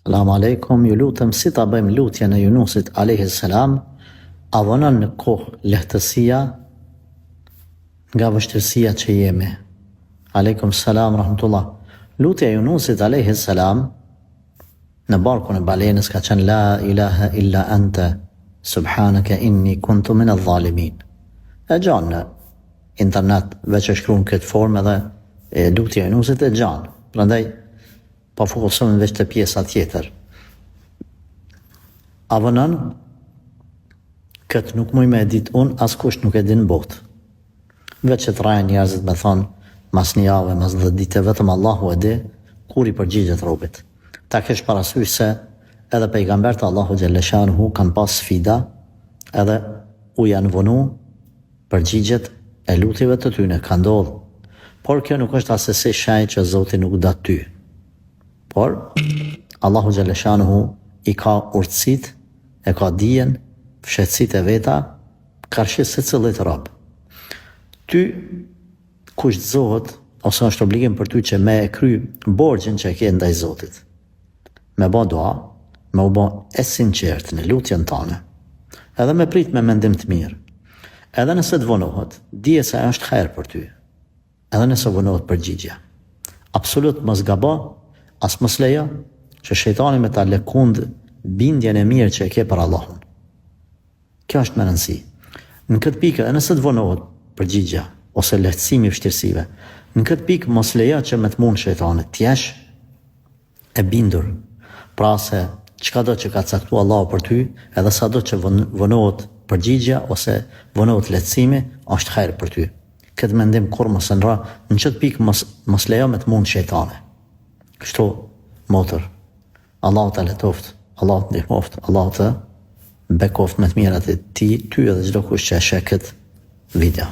Selam aleikum, ju lutem si ta bëjmë lutjen e Yunusit alayhi salam, a vonon në kohë lehtësia nga vështirësia që jemi. Aleikum salam rahmatullah. Lutja e Yunusit alayhi salam në barkun e balenës ka qenë la ilaha illa anta subhanaka inni kuntu min adh-dhalimin. E gjanë në internet veç e shkruan këtë formë edhe e lutja e Yunusit e gjanë. Prandaj pa fokusohen veç të pjesa tjetër. A vënën, këtë nuk muj me edit unë, as kush nuk edin botë. Veç që të rajnë njerëzit me thonë, mas një javë, mas 10 dite, vetëm Allahu e di, kur i përgjigjet robit. Ta kesh parasysh se edhe pejgambert Allahu Gjellëshanuhu kanë pas sfida, edhe u janë vënu përgjigjet e lutjeve të tyne, ka ndodhë. Por kjo nuk është asesi shaj që Zoti nuk da ty. Por, Allahu Gjellëshanuhu i ka urtësit, e ka dijen, fshetësit e veta, karshis se cëllit rab. Ty, kush të zohët, ose është obligim për ty që me e kry borgjën që e ke ndaj Zotit. Me ba dua, me u ba e sinqert në lutjen tane, edhe me prit me mendim të mirë. Edhe nëse të vonohet, dije se është khair për ty. Edhe nëse vonohet përgjigja. Absolut mos gabo, as mos lejo që shejtani me ta lëkund bindjen e mirë që e ke për Allahun. Kjo është më rëndësi. Në këtë pikë, nëse të vonohet përgjigja ose lehtësimi i vështirësive, në këtë pikë mos lejo që me të mund shejtani të jesh e bindur. Pra se çka do që ka caktuar Allahu për ty, edhe sado që vonohet përgjigja ose vonohet lehtësimi, është hajër për ty. Këtë mendim kur mos e ndra, në këtë pikë mos lejo me të mund shejtani. Kështu, motër, Allah të letoft, Allah të ndihmoft, Allah të bekoft me të mirat e ti, ty edhe çdo kush që e sheh këtë video.